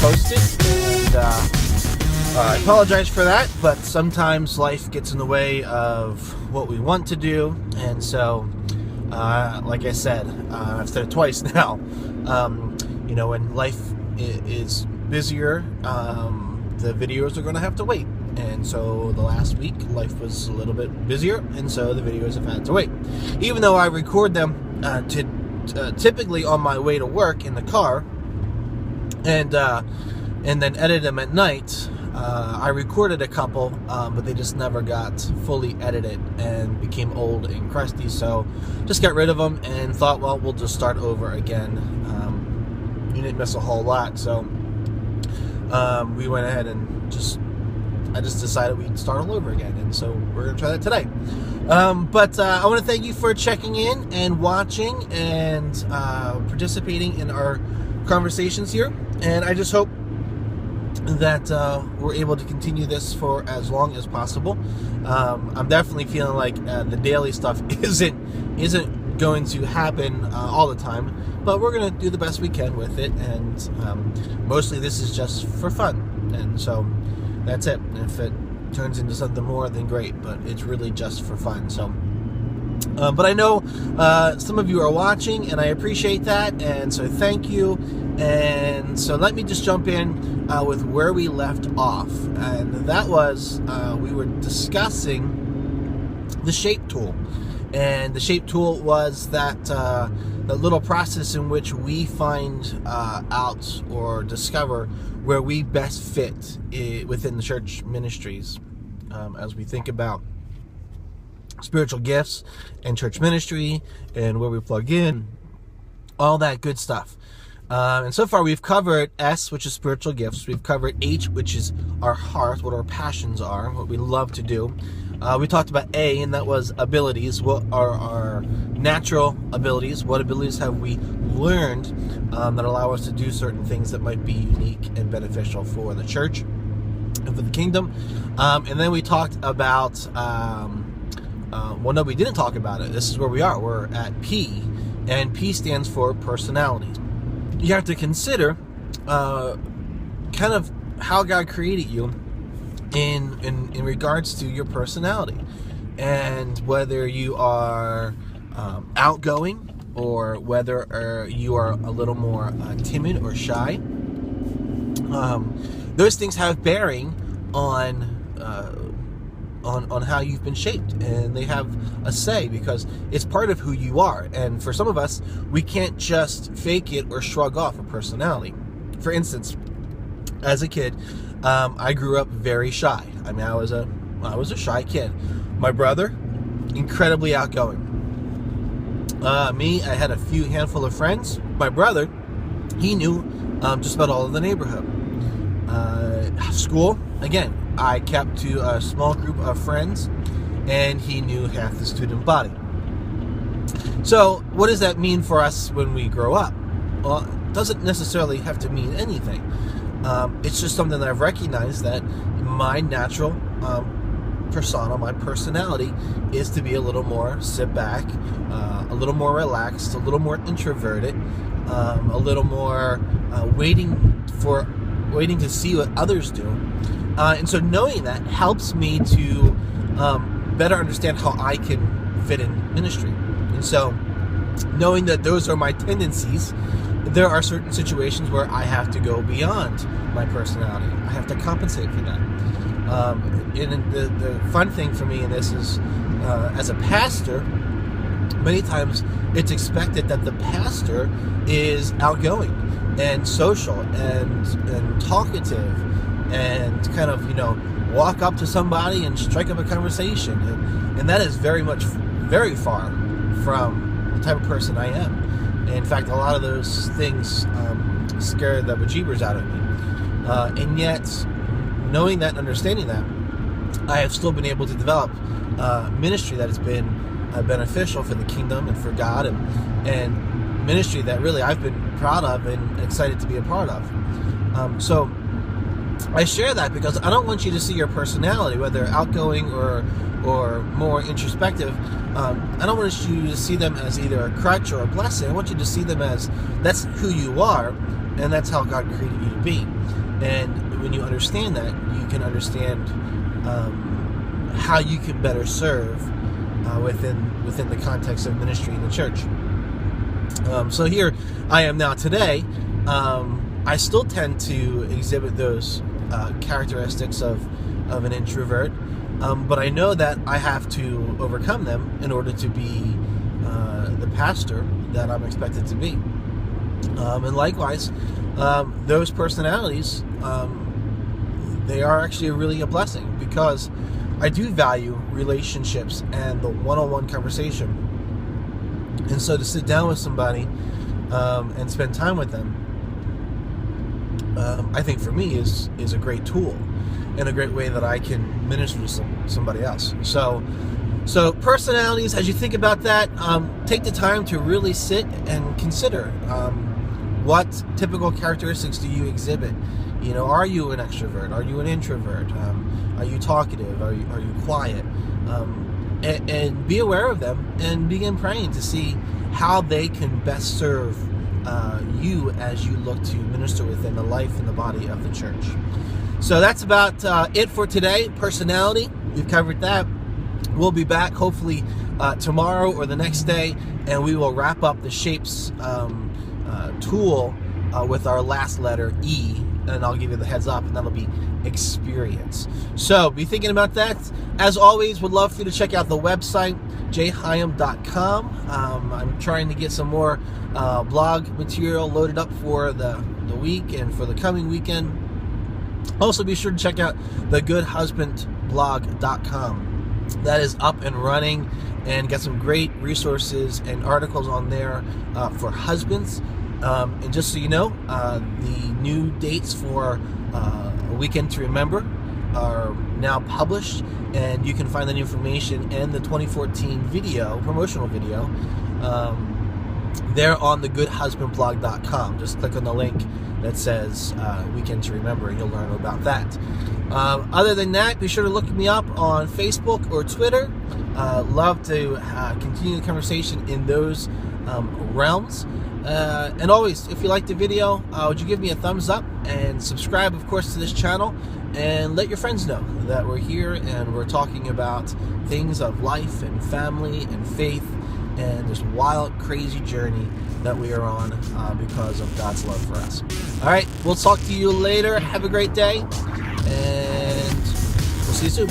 posted, and I apologize for that, but sometimes life gets in the way of what we want to do, and so, like I said, I've said it twice now, when life is busier, the videos are going to have to wait. And so the last week, life was a little bit busier, and so the videos have had to wait. Even though I record them typically on my way to work in the car, and then edit them at night, I recorded a couple, but they just never got fully edited and became old and crusty. So just got rid of them and thought, well, we'll just start over again. You didn't miss a whole lot, so we went ahead and I just decided we'd start all over again, and so we're going to try that today. But I want to thank you for checking in and watching and participating in our conversations here, and I just hope that we're able to continue this for as long as possible. I'm definitely feeling like the daily stuff isn't going to happen all the time, but we're going to do the best we can with it, and mostly this is just for fun, and so that's it. If it turns into something more, then great, but it's really just for fun. So, but I know some of you are watching, and I appreciate that, and so thank you. And so let me just jump in with where we left off, and that was we were discussing the S.H.A.P.E tool, and the S.H.A.P.E tool was that the little process in which we find out or discover where we best fit within the church ministries, as we think about spiritual gifts and church ministry and where we plug in, all that good stuff. And so far we've covered S, which is spiritual gifts. We've covered H, which is our heart, what our passions are, what we love to do. We talked about A, and that was abilities. What are our natural abilities? What abilities have we learned that allow us to do certain things that might be unique and beneficial for the church and for the kingdom? And then we talked about, well, no, we didn't talk about it. This is where we are. We're at P, and P stands for personality. You have to consider kind of how God created you in regards to your personality, and whether you are outgoing or whether you are a little more timid or shy. Those things have bearing on how you've been shaped, and they have a say because it's part of who you are. And for some of us, we can't just fake it or shrug off a personality. For instance, as a kid, I grew up very shy. I mean, I was a shy kid. My brother, incredibly outgoing. Me, I had a handful of friends. My brother, he knew just about all of the neighborhood. School, again, I kept to a small group of friends, and he knew half the student body. So, what does that mean for us when we grow up? Well, it doesn't necessarily have to mean anything. It's just something that I've recognized, that my natural persona, my personality, is to be a little more sit back, a little more relaxed, a little more introverted, a little more waiting to see what others do. And so knowing that helps me to better understand how I can fit in ministry. And so knowing that those are my tendencies, there are certain situations where I have to go beyond my personality. I have to compensate for that. And the fun thing for me in this is, as a pastor, many times it's expected that the pastor is outgoing and social and talkative and kind of, walk up to somebody and strike up a conversation. And that is very far from the type of person I am. In fact, a lot of those things scare the bejeebers out of me. And yet, knowing that and understanding that, I have still been able to develop ministry that has been beneficial for the kingdom and for God, and ministry that really I've been proud of and excited to be a part of. So I share that because I don't want you to see your personality, whether outgoing or more introspective. I don't want you to see them as either a crutch or a blessing. I want you to see them as that's who you are, and that's how God created you to be. And when you understand that, you can understand how you can better serve within the context of ministry in the church. So here I am now today. I still tend to exhibit those characteristics of an introvert, but I know that I have to overcome them in order to be the pastor that I'm expected to be. And likewise, those personalities, they are actually really a blessing, because I do value relationships and the one-on-one conversation. And so to sit down with somebody and spend time with them, I think for me is a great tool and a great way that I can minister to somebody else. So personalities, as you think about that, take the time to really sit and consider what typical characteristics do you exhibit. You know, are you an extrovert? Are you an introvert? Are you talkative? Are you quiet? And be aware of them and begin praying to see how they can best serve you as you look to minister within the life and the body of the church. So that's about it for today. Personality, we've covered that. We'll be back hopefully tomorrow or the next day, and we will wrap up the S.H.A.P.E tool with our last letter, E, and I'll give you the heads up, and that'll be experience. So be thinking about that. As always, would love for you to check out the website, jhyam.com. I'm trying to get some more blog material loaded up for the week and for the coming weekend. Also, be sure to check out the goodhusbandblog.com. That is up and running and got some great resources and articles on there for husbands. And just so you know, the new dates for A Weekend to Remember are now published, and you can find that information and the 2014 promotional video, there on the goodhusbandblog.com. Just click on the link that says Weekend to Remember, and you'll learn about that. Other than that, be sure to look me up on Facebook or Twitter. Love to continue the conversation in those realms. And always, if you liked the video, would you give me a thumbs up and subscribe, of course, to this channel, and let your friends know that we're here and we're talking about things of life and family and faith and this wild, crazy journey that we are on because of God's love for us. All right, we'll talk to you later. Have a great day, and we'll see you soon.